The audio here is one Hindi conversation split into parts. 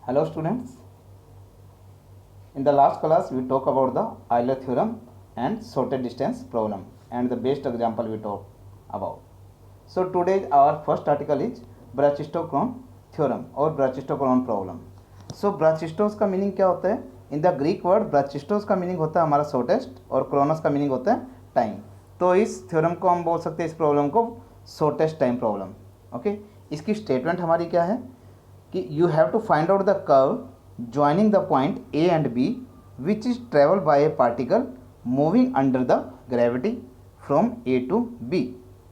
Hello students, in the last class we talk about the Euler theorem and sorted distance problem and the best example we talk about. So today our first article is Brachistochrone theorem or Brachistochrone problem. So Brachistos का मीनिंग क्या होता है? इन द ग्रीक वर्ड ब्राचिस्टोस का मीनिंग होता है हमारा शॉर्टेस्ट और क्रोनस का मीनिंग होता है टाइम. तो इस थ्योरम को हम बोल सकते हैं, इस प्रॉब्लम को शॉर्टेस्ट टाइम प्रॉब्लम. ओके, इसकी स्टेटमेंट हमारी क्या है कि you have to find out the curve joining the point A and B which is travel by a particle moving under the gravity from A to B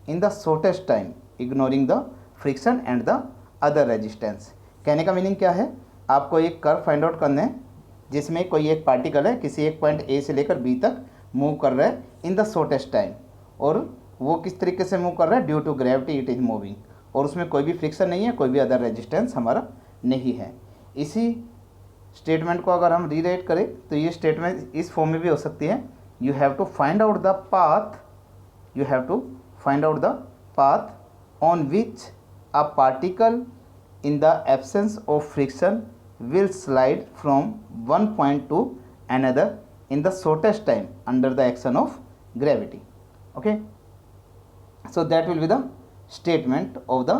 in the shortest time ignoring the friction and the other resistance. कहने का मीनिंग क्या है, आपको एक कर्व फाइंड आउट करना है जिसमें कोई एक पार्टिकल है किसी एक पॉइंट ए से लेकर बी तक मूव कर रहा है इन द शॉर्टेस्ट टाइम, और वो किस तरीके से मूव कर रहा है, due to gravity it is moving, और उसमें कोई भी फ्रिक्शन नहीं है, कोई भी अदर रेजिस्टेंस हमारा नहीं है. इसी स्टेटमेंट को अगर हम रीराइट करें तो ये स्टेटमेंट इस फॉर्म में भी हो सकती है, you have to find out the path, you have to find out the path on which a particle in the absence of friction will slide from one point to another in the shortest time under the action of gravity. Okay, so that will be the statement of the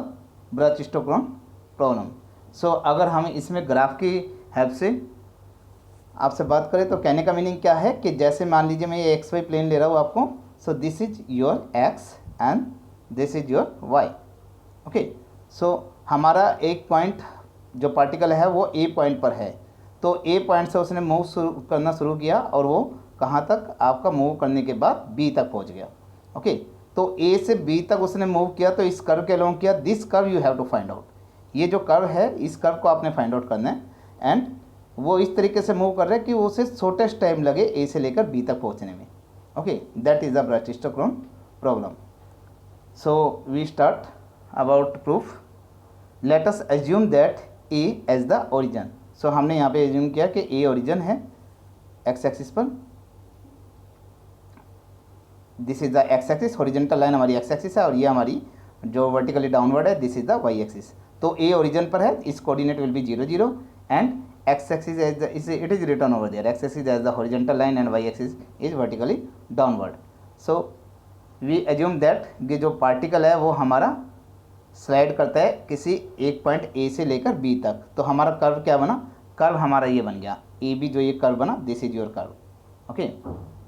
Brachistochrone problem. So अगर हम इसमें ग्राफ की हेल्प से आपसे बात करें तो कहने का मीनिंग क्या है कि जैसे मान लीजिए मैं ये एक्स वाई प्लेन ले रहा हूँ आपको, so this is your x and this is your y. Okay, so हमारा एक पॉइंट जो पार्टिकल है वो ए पॉइंट पर है, तो ए पॉइंट से उसने मूव करना शुरू किया और वो कहाँ तक, आपका मूव करने के बाद बी तक पहुँच गया. ओके, तो ए से बी तक उसने मूव किया तो इस कर्व के अलोंग किया. This curve you have to find out, ये जो कर्व है इस कर्व को आपने फाइंड आउट करना है, एंड वो इस तरीके से मूव कर रहा है कि उसे शॉर्टेस्ट टाइम लगे ए से लेकर बी तक पहुँचने में. Okay, that is the brachistochrone problem. So we start about proof. Let us assume that A as the origin. So हमने यहाँ पे एज्यूम किया कि ए ओरिजन है एक्स एक्सिस पर. This is the x axis, horizontal line हमारी एक्स एक्सिस है और ये हमारी जो वर्टिकली डाउनवर्ड है this is the y axis. तो ए ओरिजन पर है, इस coordinate will be 0 0 and X axis as the it is written over there, X axis as the horizontal line and Y axis is vertically downward. So we assume that कि जो पार्टिकल है वो हमारा स्लाइड करता है किसी एक पॉइंट ए से लेकर बी तक. तो हमारा कर्व क्या बना, कर्व हमारा ये बन गया ए बी, जो ये कर्व बना this is your curve. Okay,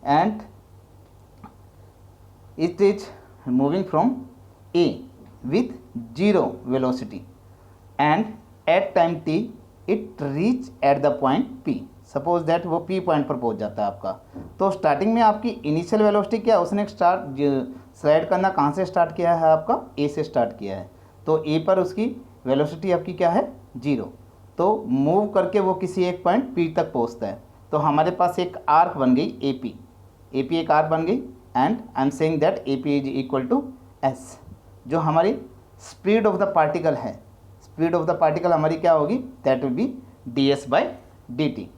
and it is moving from A with 0 velocity and at time T it reach at the point P. Suppose that वो पी पॉइंट पर पहुंच जाता है आपका. तो स्टार्टिंग में आपकी इनिशियल वेलोसिटी क्या, उसने स्लाइड करना कहाँ से स्टार्ट किया है, आपका ए से स्टार्ट किया है. तो ए पर उसकी वेलोसिटी आपकी क्या है, 0. तो मूव करके वो किसी एक पॉइंट पी तक पहुंचता है. तो हमारे पास एक आर्क बन गई ए पी एक आर्क बन गई, and I am saying that A P is equal to S. जो हमारी स्पीड ऑफ द पार्टिकल है, स्पीड ऑफ द पार्टिकल हमारी क्या होगी, that will be D S by D T,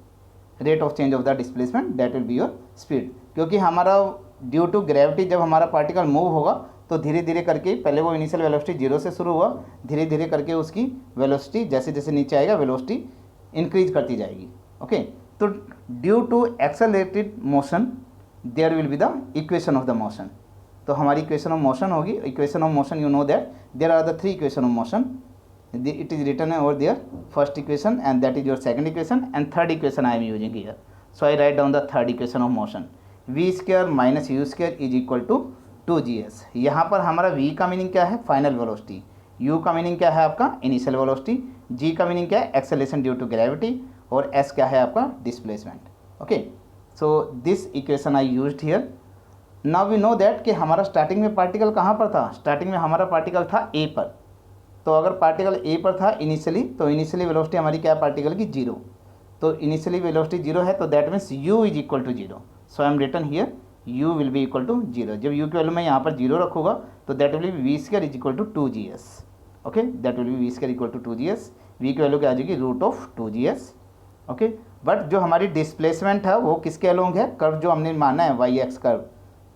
rate of change of the displacement, that will be your speed. क्योंकि हमारा ड्यू टू ग्रेविटी जब हमारा पार्टिकल मूव होगा तो धीरे धीरे करके, पहले वो इनिशियल वेलोसिटी 0 से शुरू हुआ, धीरे धीरे करके उसकी वेलोसिटी जैसे जैसे नीचे आएगा वेलोसिटी इंक्रीज करती जाएगी. ओके, तो due to accelerated motion there will be the equation of the motion. तो हमारी इक्वेशन ऑफ मोशन होगी, equation of motion you know that there are the 3 equation of motion. It is written over there first equation and that is your second equation, and third equation I am using here. So I write down the third equation of motion. V square minus U square is equal to 2gs. यहाँ पर हमारा v का मीनिंग क्या है, फाइनल वेलोसिटी, u का मीनिंग क्या है आपका इनिशियल वेलोसिटी, g का मीनिंग क्या है एक्सेलरेशन ड्यू टू ग्रेविटी, और s क्या है आपका displacement. Okay, so this equation I used here. Now we know that कि हमारा स्टार्टिंग में पार्टिकल कहाँ पर था, स्टार्टिंग में हमारा पार्टिकल था a पर. तो अगर पार्टिकल a पर था इनिशियली, तो इनिशियली वेलोसिटी हमारी क्या है पार्टिकल की 0. तो इनिशियली वेलोसिटी 0 है, तो that means u is equal to 0. So I am written here u will be equal to 0. जब u की वैल्यू मैं यहाँ पर 0 रखूँगा तो that will be V square is equal to 2gs. Okay, that will be V square equal to 2gs. v की वैल्यू क्या आ जाएगी, root of 2gs. Okay, but जो हमारी डिस्प्लेसमेंट है वो किसके अलोंग है, कर्व जो हमने माना है वाई एक्स कर्व.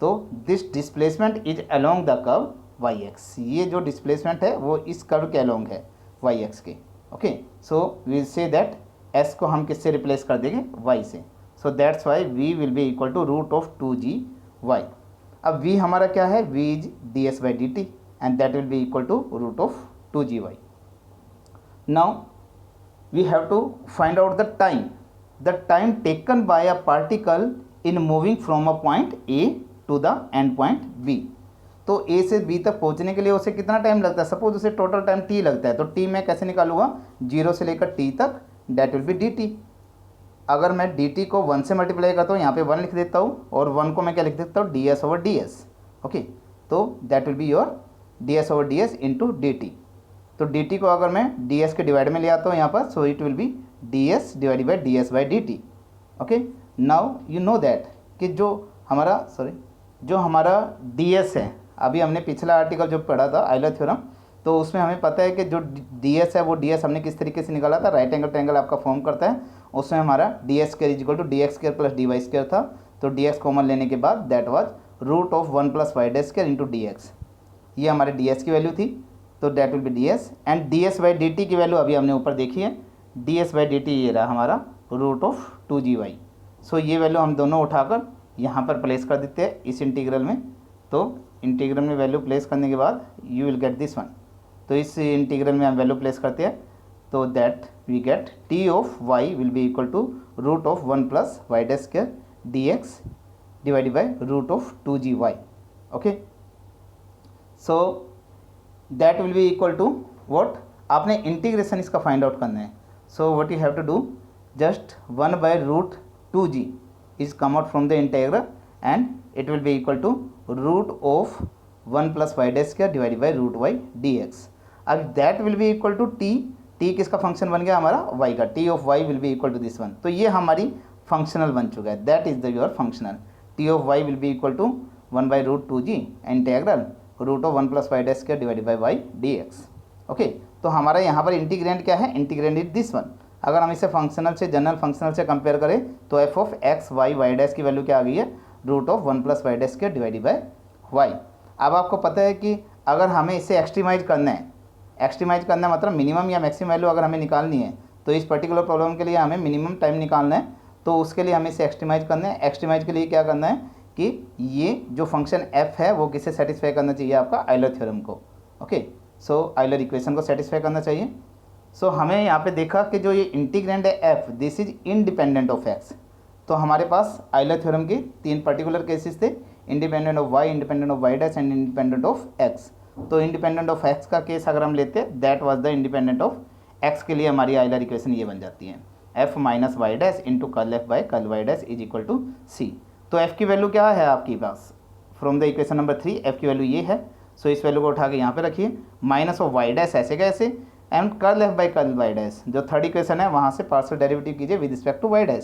तो this displacement is along the curve Y X. ये जो डिस्प्लेसमेंट है वो इस कर्व के अलोंग है वाई एक्स के. Okay, so we will say that S को हम किससे रिप्लेस कर देंगे, वाई से। So that's why V will be equal to root of 2g(y). अब v हमारा क्या है, v is ds/dt and that will be equal to root of 2g(y). Now we have to find out the time taken by a particle in moving from a point A to the end point B। तो A से B तक पहुंचने के लिए उसे कितना टाइम लगता है, सपोज उसे टोटल टाइम t लगता है, तो t मैं कैसे निकालूंगा, 0 से लेकर t तक, डेट विल बी dt। अगर मैं dt को 1 से मल्टीप्लाई करता हूँ, यहाँ पे 1 लिख देता हूँ, और 1 को मैं क्या लिख देता हूँ, ds/ds। ओके, तो that will be your ds/ds into dt। तो dt को अगर मैं ds के डिवाइड में ले आता हूँ यहाँ पर, so it will be ds divide by ds/dt। Okay, now you know that कि जो हमारा ds है, अभी हमने पिछला आर्टिकल जो पढ़ा था आइलर थ्योरम, तो उसमें हमें पता है कि जो ds है वो ds हमने किस तरीके से निकाला था, राइट एंगल ट्रायंगल आपका फॉर्म करता है, उसमें हमारा ds² equal to dx² plus dy² था। तो ds कॉमन लेने के बाद that was root of 1 plus y² into dx। ये हमारे ds की वैल्यू थी, तो that will be ds and ds/dt की वैल्यू अभी हमने ऊपर देखी है, ds/dt ये रहा हमारा रूट ऑफ 2g(y). सो ये वैल्यू हम दोनों उठाकर यहाँ पर प्लेस कर देते हैं इस इंटीग्रल में। तो इंटीग्रल में वैल्यू प्लेस करने के बाद you will get this one. तो इस इंटीग्रल में हम वैल्यू प्लेस करते हैं, तो that we get t of y will be equal to root of 1 plus y² dx divided by root of 2g(y). Okay, so that will be equal to what, आपने इंटीग्रेशन इसका फाइंड आउट करना है। So what you have to do, just 1 by root 2g is come out from the integral and it will be equal to root of 1 plus y² divided by root y dx। अब that will be equal to t किसका फंक्शन बन गया, हमारा y का, t of y will be equal to this one. तो ये हमारी फंक्शनल बन चुका है, that is the your functional. t of y will be equal to 1 by root 2g integral root of 1 plus y² divided by y dx। Okay, तो हमारा यहाँ पर इंटीग्रेंड क्या है, इंटीग्रेंड इज दिस वन। अगर हम इसे फंक्शनल से, जनरल फंक्शनल से कंपेयर करें, तो f ऑफ x y की वैल्यू क्या आ गई है, root of 1 plus y² divided by y। अब आपको पता है कि अगर हमें इसे एक्सट्रीमाइज करना है मतलब मिनिमम या मैक्सिमम वैल्यू अगर हमें निकालनी है, तो इस पर्टिकुलर प्रॉब्लम के लिए हमें मिनिमम टाइम निकालना है, तो उसके लिए हमें इसे एक्सट्रीमाइज करना है। एक्सट्रीमाइज के लिए क्या करना है कि ये जो फंक्शन f है वो किसे सेटिस्फाई करना चाहिए, आपका आइलर थ्योरम को। ओके, सो आइलर इक्वेशन को सेटिस्फाई करना चाहिए। सो हमें यहाँ पे देखा कि जो ये इंटीग्रेंड है f, this is independent of x। तो हमारे पास आइलर थ्योरम के 3 पर्टिकुलर केसेस थे, independent of y, independent of y' and independent of x। तो इंडिपेंडेंट ऑफ x का केस अगर हम लेते हैं, that was the independent of x के लिए हमारी आइलर इक्वेशन ये बन जाती है, f minus y' into curl f by curl y' is equal to c। तो f की वैल्यू क्या है आपके पास, from the equation number 3 f की वैल्यू ये है। सो इस वैल्यू को उठा के यहाँ पे रखिए, माइनस ऑफ y' ऐसे कैसे, and curl f by curl y', जो थर्ड इक्वेशन है वहाँ से पार्शियल डेरिवेटिव कीजिए विद रिस्पेक्ट टू y'।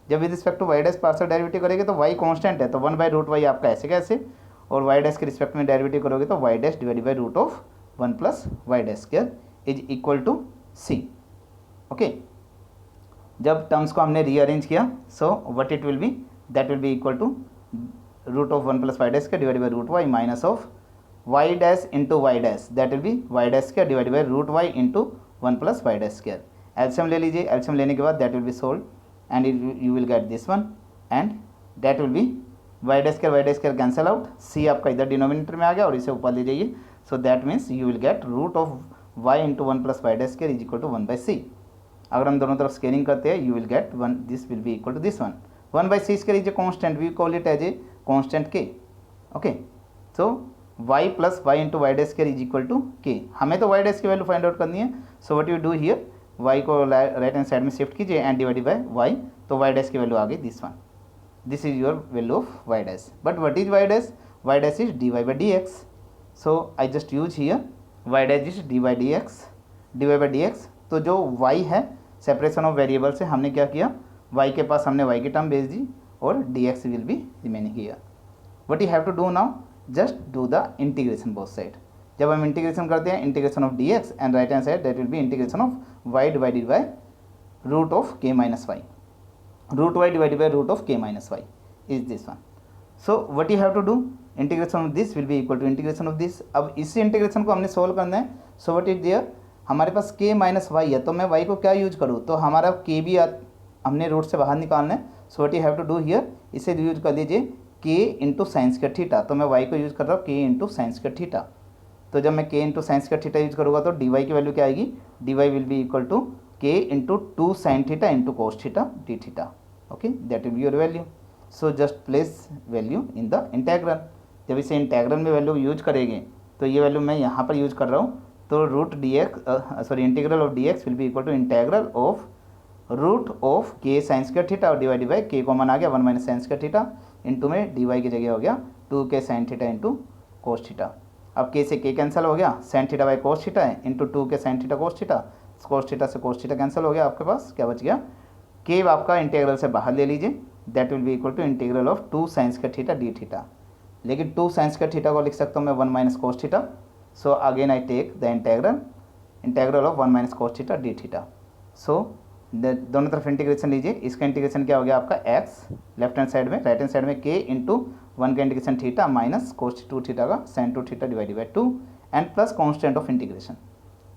जब with respect to y' partial derivative करेंगे तो y कांस्टेंट है, तो 1 बाई रूट y आपका ऐसे कैसे, और y' के रिस्पेक्ट में डेरिवेटिव करोगे तो y' divided by root of 1 plus y' is equal to c। Okay, जब टर्म्स को हमने रीअरेंज किया, so what it will be, that will be equal to root of 1 plus y' divided by root y minus of y' into y', that will be y' divided by root y into 1 plus y'। एल्शियम ले लीजिए, एल्शियम लेने के बाद that will be solve and you will get this one and that will be y' cancel out, c आपका इधर डिनोमिनेटर में आ गया और इसे ऊपर ले जाइए। So that means you will get root of y into 1 plus y' is equal to 1 by c। अगर हम दोनों तरफ स्केलिंग करते हैं, you will get one, this will be equal to this one. 1 by c square is a constant, we call it as a constant k। Okay, so y plus y into y' is equal to k। हमें तो y' की वैल्यू फाइंड आउट करनी है। So what you do here, y को राइट हैंड साइड में शिफ्ट कीजिए एंड डिवाइडेड बाई y, तो y' की वैल्यू आ गई this one. This is your value of y'। But what is y'? y' is dy by dx। So I just use here y' is dy by dx। तो जो y है, सेपरेशन ऑफ वेरिएबल से हमने क्या किया, y के पास हमने y की टर्म भेज दी और dx will be remaining here. What you have to do now, just do the integration both side. जब हम इंटीग्रेशन करते हैं, integration of dx and right hand side that will be integration of y divided by root of k minus y, root y divided by root of k minus y is this one. So what you have to do, integration of this will be equal to integration of this. अब इसी इंटीग्रेशन को हमने सोल्व करना है। सो व्हाट इज देयर, हमारे पास k माइनस वाई है, तो मैं y को क्या यूज करूँ, तो हमारा k भी हमने रूट से बाहर निकालना है। So what you have to do here, इसे यूज कर लीजिए k इंटू साइंस का थीटा। तो मैं y को यूज कर रहा हूँ k इंटू साइंस का थीटा। तो जब मैं k इंटू साइंस का थीटा यूज करूँगा तो dy की वैल्यू क्या आएगी, dy will be equal to k into 2 sine theta into cos theta d theta. Okay, that will be your value. So just place value in the integral. जब इसे इंटेग्रल में वैल्यू यूज करेंगे तो ये वैल्यू मैं यहाँ पर यूज कर रहा हूँ, तो root d x sorry integral of d x will be equal to integral of root of k साइंस का थीटा और डिवाइड बाई के कॉमन आ गया 1 माइनस साइंस का थीटा इंटू में डी वाई की जगह हो गया 2 k sine theta into cos theta. अब के से के कैंसिल हो गया, sine theta by cos theta है into 2 k sine theta cos theta से कोस थीटा कैंसिल हो गया। आपके पास क्या बच गया, के आपका इंटीग्रल से बाहर ले लीजिए, that will be equal to integral of 2 science का थीटा डी थीटा। लेकिन 2 साइंस का थीटा को लिख सकता हूँ मैं 1 minus cos theta. So again I take the integral of 1 minus cos theta d theta. So दोनों तरफ इंटीग्रेशन लीजिए, इसका इंटीग्रेशन क्या हो गया आपका x लेफ्ट हैंड साइड में, राइट हैंड साइड में k इंटू 1 का integration theta minus cos 2 theta का sine 2 theta divide by 2 and plus constant of integration.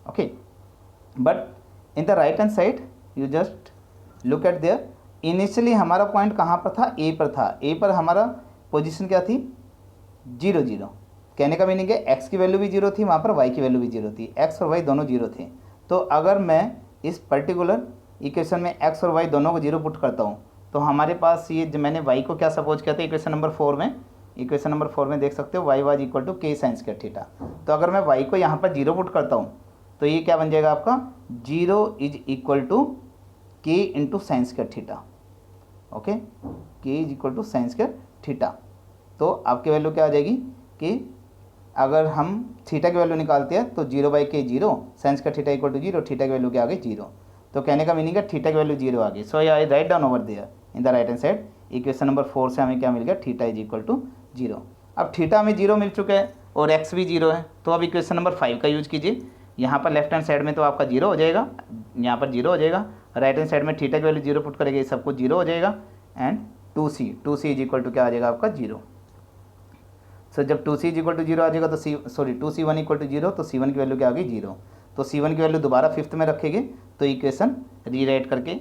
Okay, but in the right hand side you just look at there, initially हमारा पॉइंट कहाँ पर था, ए पर था। ए पर हमारा पोजीशन क्या थी, 0 0। कहने का मीनिंग है x की वैल्यू भी 0 थी, वहाँ पर y की वैल्यू भी 0 थी, x और y दोनों 0 थे। तो अगर मैं इस पर्टिकुलर इक्वेशन में x और y दोनों को 0 पुट करता हूँ तो हमारे पास ये जो मैंने y को क्या सपोज किया था इक्वेशन नंबर 4 में देख सकते हो y वाज इक्वल टू के साइंस का थीटा। तो अगर मैं y को यहाँ पर 0 पुट करता हूँ तो ये क्या बन जाएगा आपका, 0 इज इक्वल टू के इंटू साइंस का थीटा। ओके, के इज इक्वल टू साइंस का थीटा। तो आपकी वैल्यू क्या आ जाएगी कि अगर हम थीटा की वैल्यू निकालते हैं तो 0 बाई के 0, साइंस का थीटा इक्वल टू 0, थीटा की वैल्यू क्या आ गई 0। तो कहने का मीनिंग है थीटा की वैल्यू 0 आ गई। So I write down over there in the right hand side, equation number 4 से हमें क्या मिल गया, थीटा इज इक्वल टू 0। अब थीटा हमें 0 मिल चुका है और एक्स भी 0 है। तो अब इक्वेशन नंबर 5 का यूज कीजिए, यहाँ पर लेफ्ट हैंड साइड में तो आपका 0 हो जाएगा, यहाँ पर 0 हो जाएगा, राइट हैंड साइड में थीटा की वैल्यू 0 पुट करेंगे, सब कुछ 0 हो जाएगा and 2c is equal to क्या आ जाएगा आपका 0। सो जब 2c इज इक्वल टू 0 आ जाएगा तो2c1 इक्वल टू 0, तो c1 की वैल्यू क्या आ गई 0। तो c1 की वैल्यू दोबारा फिफ्थ में रखेंगे तो इक्वेशन रीराइट करके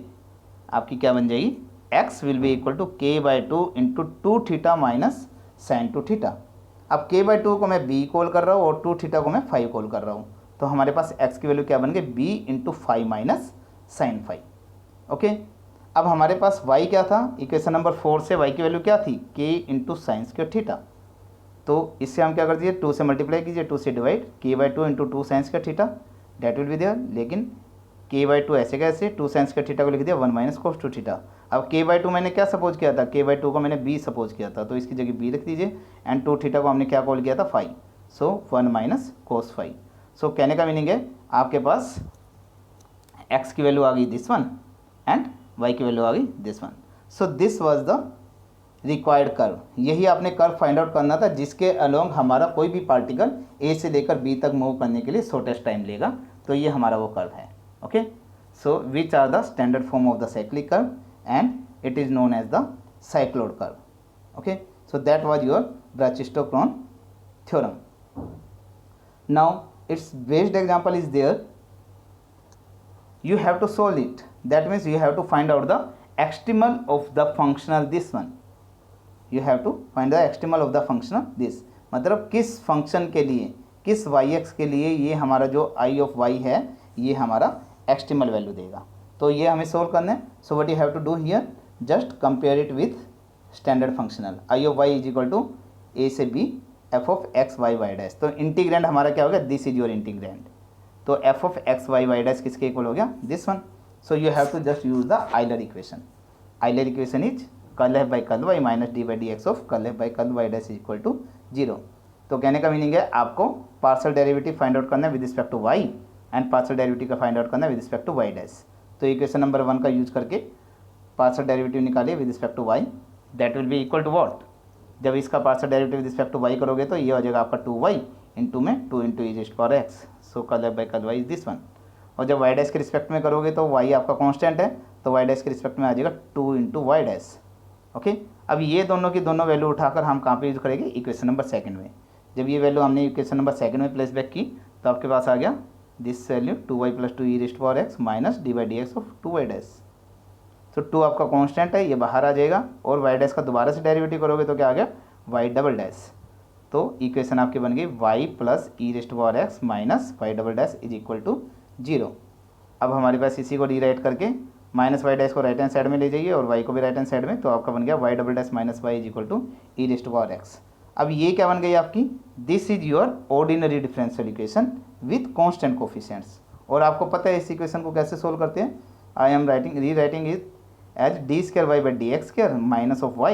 आपकी क्या बन जाएगी, x will be equal to k by 2 into 2 theta minus sine 2 theta. अब k बाई 2 को मैं b कॉल कर रहा हूँ और 2 थीटा को मैं 5 कॉल कर रहा हूँ, तो हमारे पास x की वैल्यू क्या बन गई, b into 5 minus sine 5। Okay, अब हमारे पास y क्या था, इक्वेशन नंबर 4 से y की वैल्यू क्या थी, k इंटू साइंस का थीटा। तो इससे हम क्या कर दीजिए, 2 से मल्टीप्लाई कीजिए, 2 से divide, k by 2 into 2 science का theta that will be there. लेकिन k बाई 2 ऐसे कैसे, 2 साइंस का थीटा को लिख दिया 1 माइनस कोस 2 थीटा। अब k बाई 2 मैंने क्या सपोज किया था, k बाई 2 को मैंने b सपोज किया था, तो इसकी जगह b लिख दीजिए एंड 2 थीटा को हमने क्या कॉल किया था 5, सो 1 माइनस कोस 5। सो कहने का मीनिंग है आपके पास x की वैल्यू आ गई दिस वन एंड y की वैल्यू आ गई this one. So this was the required curve. यही आपने कर्व फाइंड आउट करना था जिसके अलोंग हमारा कोई भी पार्टिकल ए से लेकर बी तक मूव करने के लिए शॉर्टेस्ट टाइम लेगा। तो ये हमारा वो कर्व है। Okay, so which are the standard form of the cyclic curve and it is known as the cycloid curve. Okay, so that was your brachistochrone theorem. Now its based example is there, you have to solve it. That means you have to find out the extremal of the functional this one. You have to find the extremal of the functional this. मतलब किस फंक्शन के लिए, किस yx के लिए ये हमारा जो I of y है ये हमारा एक्सट्रीमल वैल्यू देगा। तो ये हमें सोल्व करना है। So what you have to do here, just compare it with standard functional I of y is equal to a से b f of x y y dash. तो इंटीग्रेंड हमारा क्या हो गया, दिस इज योर इंटीग्रेंड। तो f of x y y dash किसके इक्वल हो गया, this one. So you have to just use the Euler equation. Euler equation is curl f by curl y minus d by d x of curl f by curl y dash is equal to 0। तो कहने का मीनिंग है आपको पार्शियल डेरिवेटिव फाइंड आउट करना है with respect to y and partial derivative का फाइंड आउट करना है with respect to y dash. तो इक्वेशन नंबर 1 का यूज करके पार्शियल डेरिवेटिव निकालिए with respect to y, that will be equal to what, जब इसका partial derivative with respect to y करोगे तो ये हो जाएगा आपका 2y इंटू में 2 into E raised power x। So curl f by curl y is this one. और जब y डैश के रिस्पेक्ट में करोगे तो y आपका कांस्टेंट है, तो y डैश के रिस्पेक्ट में आ जाएगा 2 इंटू वाई डैश। ओके, अब ये दोनों की दोनों वैल्यू उठाकर हम कहाँ पे यूज करेंगे, इक्वेशन नंबर 2 में। जब ये वैल्यू हमने इक्वेशन नंबर 2 में प्लेस बैक की तो आपके पास आ गया this value 2y + 2 e⁻x minus d/dx of 2y dash. तो 2 आपका कांस्टेंट है, ये बाहर आ जाएगा और y डैश का दोबारा से डेरिवेटिव करोगे तो क्या आ गया y डबल डैश। तो इक्वेशन आपकी बन गई y + e⁻x minus y double dash is equal to 0। अब हमारे पास इसी को रीराइट करके माइनस वाई डैश को राइट हैंड साइड में ले जाइए और y को भी राइट हैंड साइड में, तो आपका बन गया y double dash minus y is equal to e⁻x। अब ये क्या बन गई आपकी, this is your ordinary differential equation with constant coefficients. और आपको पता है इस इक्वेशन को कैसे सोल्व करते हैं, I am rewriting it as d²y/dx² minus of y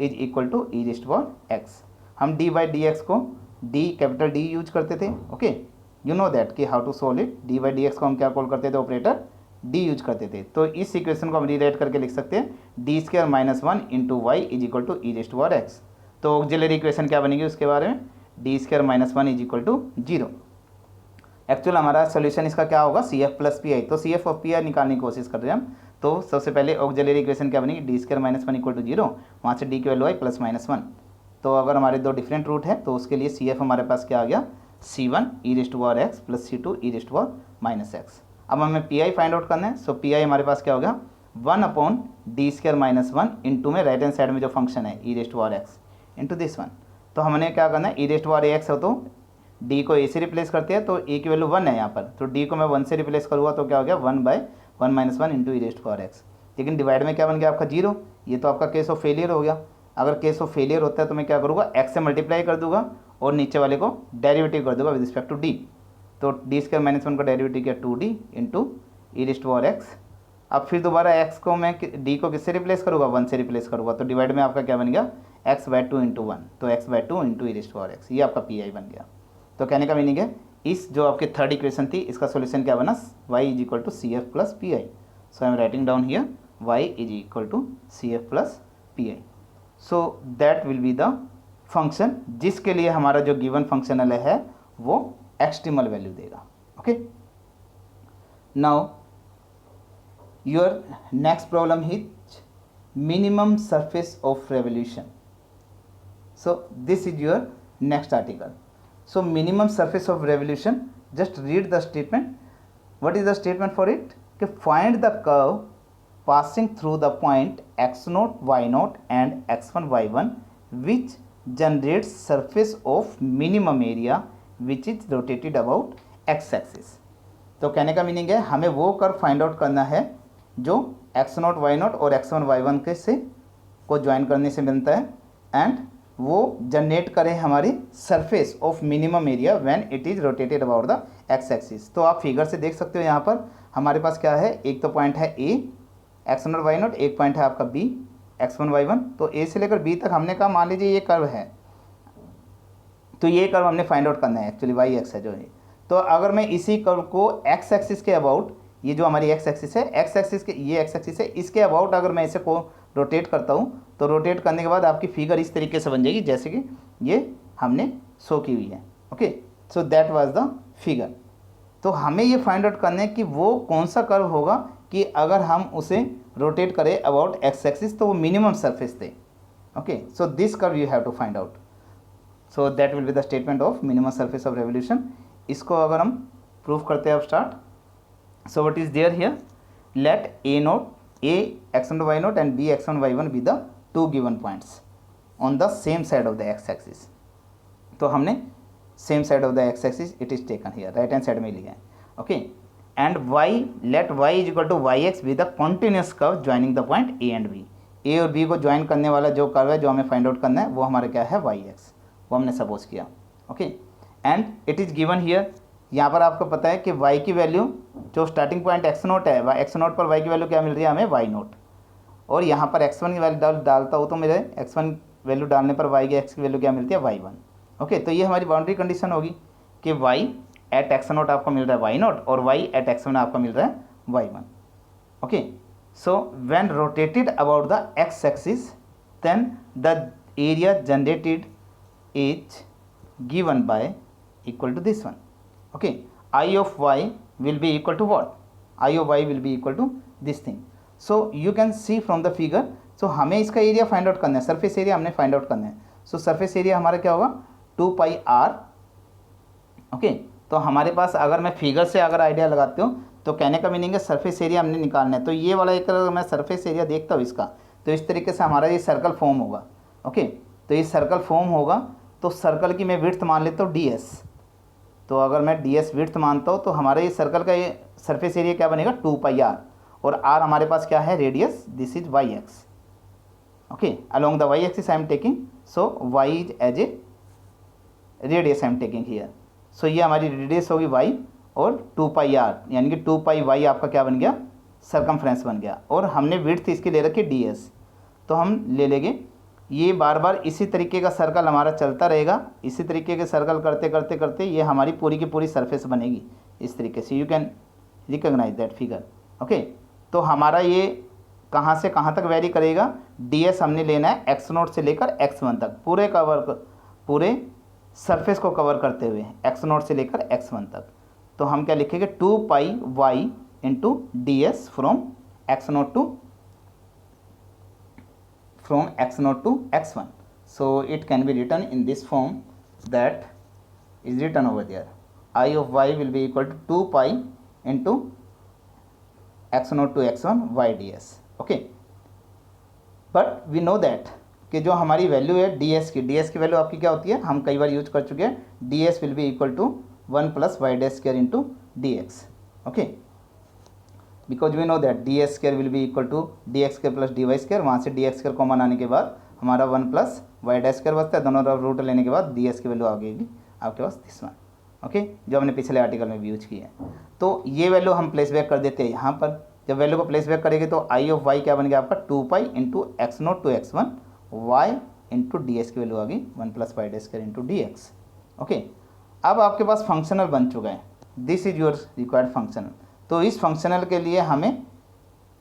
is equal to e⁻x। हम d/dx को कैपिटल D यूज करते थे, ओके, यू नो दैट कि how to solve it. d/dx को हम क्या कॉल करते थे, ऑपरेटर d यूज करते थे। तो इस इक्वेशन को हम रीराइट करके लिख सकते हैं d² - 1 into y is equal to e⁻x। तो ऑक्सिलरी इक्वेशन क्या बनेगी उसके बारे में, d² - 1 is equal to 0। Actual हमारा सोल्यूशन इसका क्या होगा, CF + PI। तो CF और PI निकालने की कोशिश कर रहे हैं हम। तो सबसे पहले ऑक्सिलरी इक्वेशन क्या बनेगी, d² - 1 इक्वल टू 0, वहाँ से d की वैल्यू आई +-1। तो अगर हमारे दो डिफरेंट रूट है तो उसके लिए CF हमारे पास क्या आ गया, C1 e⁻x + C2 e⁻x। अब हमें PI फाइंड आउट करना है। सो PI हमारे पास क्या हो गया, 1/d² - 1 इंटू में राइट हैंड साइड में जो फंक्शन है e⁻x इंटू दिस वन। तो हमने क्या करना है, e⁻x हो तो d को a से रिप्लेस करते हैं, तो a की वैल्यू 1 है यहाँ पर, तो d को मैं 1 से रिप्लेस करूँगा तो क्या हो गया 1/1 - 1 इंटू e⁻x। लेकिन डिवाइड में क्या बन गया आपका 0, ये तो आपका केस ऑफ फेलियर हो गया। अगर केस ऑफ फेलियर होता है तो मैं क्या करूँगा, x से मल्टीप्लाई कर दूंगा और नीचे वाले को डेरिवेटिव कर दूंगा विद रिस्पेक्ट टू d। तो d² - 1 का डेरिवेटिव किया 2d इंटू e⁻x। अब फिर दोबारा x को मैं d को किससे रिप्लेस करूँगा, 1 से रिप्लेस करूँगा, तो डिवाइड में आपका क्या बन गया x/2 इंटू 1, तो x/2 इंटू e⁻x, ये आपका PI बन गया। तो कहने का मीनिंग है इस जो आपकी थर्ड इक्वेशन थी इसका सोल्यूशन क्या बना, y is equal to CF + PI। So I am writing down here y is equal to CF + PI। So that will be the function जिसके लिए हमारा जो गिवन फंक्शनल है वो एक्सट्रीमल वैल्यू देगा। Okay, now your next problem is minimum surface of revolution. So this is your next article. So minimum surface of revolution, just read the statement. What is the statement for it? कि find the curve passing through the point x0, y0 and x1, y1 which generates surface of minimum area which is rotated about x axis. तो कहने का मीनिंग है हमें वो कर्व फाइंड आउट करना है जो x0, y0 और x1, y1 के से को ज्वाइन करने से मिलता है एंड वो जनरेट करें हमारी surface of minimum area when it is rotated about the x axis. तो आप फिगर से देख सकते हो यहाँ पर हमारे पास क्या है, एक तो पॉइंट है A x0 y0, एक पॉइंट है आपका B x1 y1। तो A से लेकर B तक हमने कहा मान लीजिए ये कर्व है, तो ये कर्व हमने फाइंड आउट करना है, एक्चुअली वाई एक्स है जो है। तो अगर मैं इसी कर्व को एक्स एक्सिस के अबाउट, ये जो हमारी एक्स एक्सिस है, एक्स एक्सिस के ये एक्स एक्सिस है, इसके अबाउट अगर मैं इसे को रोटेट करता हूँ तो रोटेट करने के बाद आपकी फिगर इस तरीके से बन जाएगी जैसे कि ये हमने शो की हुई है। Okay, so that was the figure. तो हमें ये फाइंड आउट करना है कि वो कौन सा कर्व होगा कि अगर हम उसे रोटेट करें अबाउट एक्स एक्सिस तो वो मिनिमम सरफेस दे। Okay, so this curve you have to find out. So that will be the statement of minimum surface of revolution. इसको अगर हम प्रूफ करते हैं अब start. So what is there here, let A x1 y0 and B x1 y1 be the two given points on the same side of the x axis। तो हमने same side of the x axis it is taken here, right hand side में लिया है। Okay, and y, let y is equal to yx be the continuous curve joining the point A and B। A और B को ज्वाइन करने वाला जो कर्व है जो हमें फाइंड आउट करना है वो हमारा क्या है, yx, वो हमने सपोज किया। Okay, and it is given here, यहाँ पर आपको पता है कि y की वैल्यू जो स्टार्टिंग पॉइंट x0 है, x0 पर y की वैल्यू क्या मिल रही है हमें, y0। और यहाँ पर x1 की वैल्यू डालता हूँ तो मेरे x1 वैल्यू डालने पर y की x की वैल्यू क्या मिलती है, y1। ओके, तो ये हमारी बाउंड्री कंडीशन होगी कि y एट x0 आपको मिल रहा है y0 और y एट x1 आपको मिल रहा है y1। Okay, so when rotated about the x axis then the area generated is given by equal to this one. Okay, I of y will be equal to what? I of y will be equal to this thing. So you can see from the figure. So हमें इसका एरिया फाइंड आउट करना है, सरफेस एरिया हमने फाइंड आउट करना है। सो सरफेस एरिया हमारा क्या होगा, 2 pi r। ओके, तो हमारे पास अगर मैं फिगर से अगर आइडिया लगाती हूँ तो कहने का मीनिंग है सरफेस एरिया हमने निकालना है। तो ये वाला एक अगर मैं सरफेस एरिया देखता हूँ इसका, तो इस तरीके से हमारा ये सर्कल फॉर्म होगा। ओके, तो ये सर्कल फॉर्म होगा, तो सर्कल की मैं विड्थ मान लेता हूँ ds। तो अगर मैं ds विड्थ मानता हूँ तो हमारे ये सर्कल का ये सरफेस एरिया क्या बनेगा 2πr, और r हमारे पास क्या है radius, this is yx। Okay, along the y axis I am taking, so y is as a radius I am taking here. So ये हमारी रेडियस होगी y, और 2πr यानी कि 2πy आपका क्या बन गया, सरकमफ्रेंस बन गया। और हमने विड्थ इसकी ले रखी ds, तो हम ले लेंगे ये बार बार इसी तरीके का सर्कल हमारा चलता रहेगा। इसी तरीके के सर्कल करते करते करते ये हमारी पूरी की पूरी सरफेस बनेगी इस तरीके से। You can recognise that figure. Okay, तो हमारा ये कहाँ से कहाँ तक वेरी करेगा, ds हमने लेना है x0 से लेकर x1 तक, पूरे सरफेस को कवर करते हुए x0 से लेकर x1 तक। तो हम क्या लिखेंगे 2πy into ds from x0 to x1. So it can be written in this form, that is written over there. I of y will be equal to 2π into x0 to x1 y ds. Okay, but we know that कि जो हमारी वैल्यू है ds की वैल्यू आपकी क्या होती है, हम कई बार यूज कर चुके हैं, ds will be equal to 1 plus y dash square into dx. Okay, because we know that d x square will be equal to d x square plus d y square. वहाँ से डी एक्स स्क्वायर कॉमन आने के बाद हमारा 1 प्लस वाई डैश स्क्वायर बचता है, दोनों तरफ रूट लेने के बाद डी एक्स की वैल्यू आ गई आपके पास दिस वन। ओके, जो हमने पिछले आर्टिकल में भी यूज की है। तो ये वैल्यू हम प्लेस बैक कर देते हैं यहाँ पर। जब वैल्यू को प्लेस बैक करेंगे तो आई ऑफ वाई क्या बन गया आपका 2π into x0 to x1 y into d x की वैल्यू आ गई 1 plus y dash square into d x. Okay, अब आपके पास फंक्शनल बन चुका है, this is your required functional. तो इस फंक्शनल के लिए हमें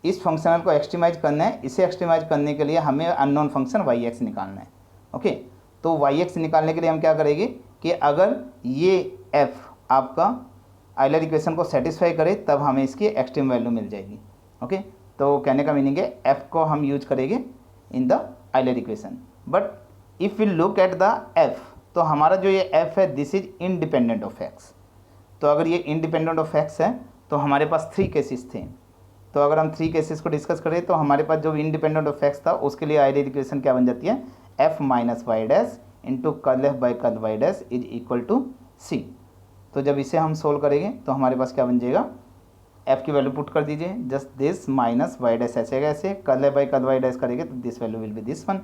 इस फंक्शनल को एक्सट्रीमाइज करना है। इसे एक्सट्रीमाइज करने के लिए हमें अननोन फंक्शन yx निकालना है। ओके, तो yx निकालने के लिए हम क्या करेंगे कि अगर ये f आपका आइलर इक्वेशन को सेटिस्फाई करे तब हमें इसकी एक्सट्रीम वैल्यू मिल जाएगी। ओके, तो कहने का मीनिंग है f को हम यूज करेंगे in the Euler equation. But if we look at the f, तो हमारा जो ये f है this is independent of x। तो अगर ये इंडिपेंडेंट ऑफ x है तो हमारे पास 3 केसेस थे। तो अगर हम 3 केसेस को डिस्कस करें तो हमारे पास जो इंडिपेंडेंट ऑफ x था उसके लिए आइडियल इक्वेशन क्या बन जाती है, f minus y dash into curl f by curl y dash is equal to c। तो जब इसे हम सोल्व करेंगे तो हमारे पास क्या बन जाएगा, f की वैल्यू पुट कर दीजिए, just this minus y dash ऐसे ऐसे, curl f by curl y dash करेंगे तो this value will be this one.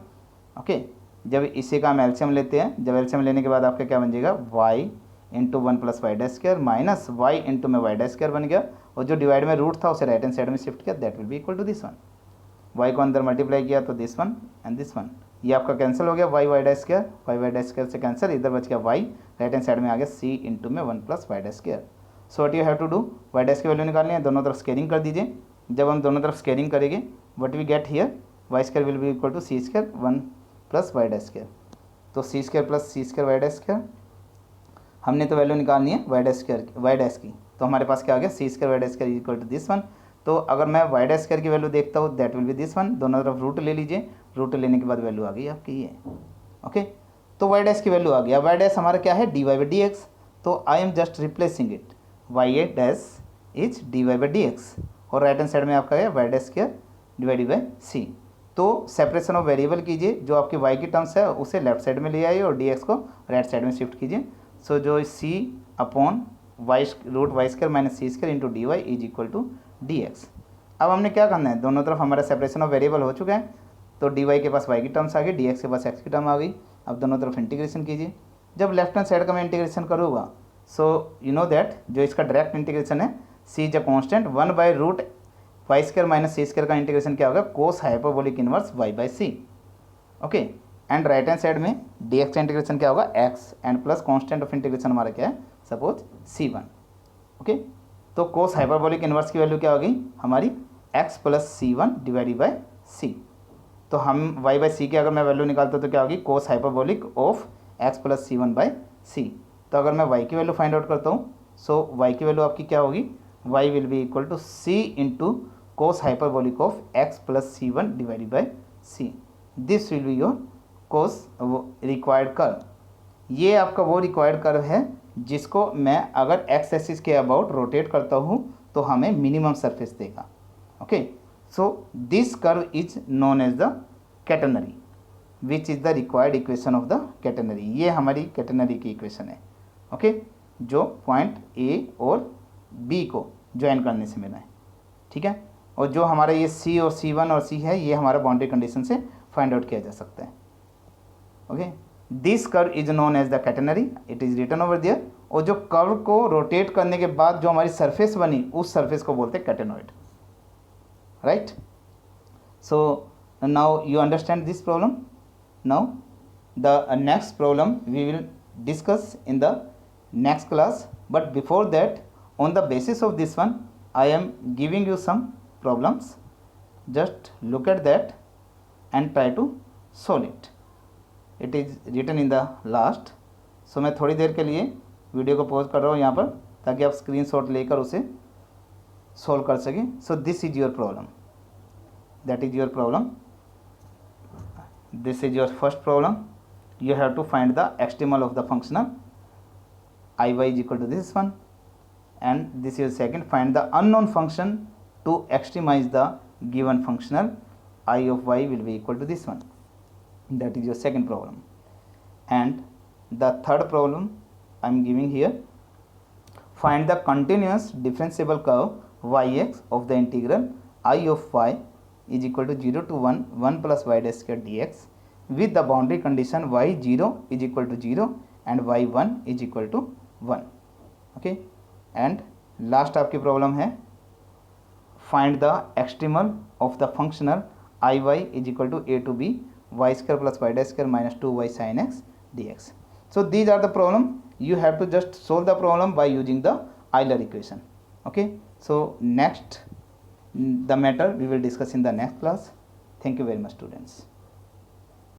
Okay, जब इसी का हम एलसीएम लेते हैं, जब एलसीएम लेने के बाद आपका क्या बन जाएगा y into 1 plus y dash square minus y into में वाई डैश स्क्वायर बन गया, और जो डिवाइड में रूट था उसे राइट हैंड साइड में शिफ्ट किया, that will be equal to this one. Y को अंदर मल्टीप्लाई किया तो this one and this one, ये आपका कैंसिल हो गया, y dash square, y dash square से कैंसिल, इधर बच गया वाई, राइट हैंड साइड में आ गया c इंटू में 1 plus y dash square. So what you have to do, y dash की वैल्यू निकालनी है, दोनों तरफ स्केलिंग कर दीजिए। जब हम दोनों तरफ स्केलिंग करेंगे what we get here, y square will be equal to c square 1 plus y dash square. तो c square plus c square y dash square, हमने तो वैल्यू निकालनी है वाई डैश की, तो हमारे पास क्या आ गया c square y dash square equal to this one. तो अगर मैं वाई डैश स्क्वायर की वैल्यू देखता हूँ that will be this one, दोनों तरफ रूट ले लीजिए, रूट लेने के बाद वैल्यू आ गई आपकी ये। ओके, तो वाई डैश की वैल्यू आ गया, वाई डैश हमारा क्या है d y by d x, तो I am just replacing it, y a dash is d y by d x, और राइट हैंड साइड में आपका है y dash square divided by c. तो सेपरेशन ऑफ वेरिएबल कीजिए, जो आपकी y की टर्म्स है उसे लेफ्ट साइड में ले आइए और dx को राइट साइड में शिफ्ट कीजिए। सो जो c upon y root y square minus c square into d y is equal to d x. अब हमने क्या करना है, दोनों तरफ हमारा सेपरेशन ऑफ वेरिएबल हो चुका है, तो डी वाई के पास y की टर्म्स आ गई, डी एक्स के पास x की टर्म आ गई। अब दोनों तरफ इंटीग्रेशन कीजिए। जब लेफ्ट हैंड साइड का मैं इंटीग्रेशन करूँगा, सो यू नो दैट जो इसका डायरेक्ट इंटीग्रेशन है c is a constant 1 by root y square minus c square का इंटीग्रेशन क्या होगा, cos hyperbolic inverse y by c. Okay, and right hand side में dx का इंटीग्रेशन क्या होगा x, and plus constant of integration हमारा क्या है सपोज c1। ओके, तो कोस हाइपरबोलिक इनवर्स की वैल्यू क्या होगी हमारी x plus c1 divided by c। तो हम y बाई सी की अगर मैं वैल्यू निकालता हूँ तो क्या होगी, cos hyperbolic of x plus c1 by c। तो अगर मैं y की वैल्यू फाइंड आउट करता हूँ, सो y की वैल्यू आपकी क्या होगी, y will be equal to c into cos hyperbolic of x plus c1 divided by c. This will be your cos required curve। ये आपका वो रिक्वायर्ड कर्व है जिसको मैं अगर एक्स एक्सिस के अबाउट रोटेट करता हूँ तो हमें मिनिमम सरफेस देगा. Okay, so this curve is known as the catenary which is the required equation of the catenary. ये हमारी कैटेनरी की इक्वेशन है. ओके, जो पॉइंट ए और बी को ज्वाइन करने से मिला है. ठीक है, और जो हमारा ये सी और C1 और C है ये हमारा बाउंड्री कंडीशन से फाइंड आउट किया जा सकता है. Okay, this curve is known as the catenary, it is written over there. और जो कर्व को रोटेट करने के बाद जो हमारी सरफेस बनी उस सरफेस को बोलते हैं catenoid. Right, so now you understand this problem. Now the next problem we will discuss in the next class, but before that, on the basis of this one, I am giving you some problems. Just look at that and try to solve it. It is written in the last. So मैं थोड़ी देर के लिए वीडियो को पॉज कर रहा हूँ यहाँ पर ताकि आप स्क्रीनशॉट लेकर उसे सॉल्व कर सकें. सो this is your problem, that is your problem. This is your first problem. You have to find the extremal of the functional iy is equal to this one, and this is second, find the unknown function to extremize the given functional I of y will be equal to this one. That is your second problem. And the third problem I am giving here, find the continuous differentiable curve yx of the integral I of y is equal to 0 to 1 1 plus y dash square dx with the boundary condition y0 is equal to 0 and y1 is equal to 1. Okay, and last आपकी प्रॉब्लम है, find the extremal of the functional I y is equal to a to b y square plus y dash square minus 2y sin x dx. So these are the problem. You have to just solve the problem by using the Euler equation. Okay, so next the matter we will discuss in the next class. Thank you very much, students.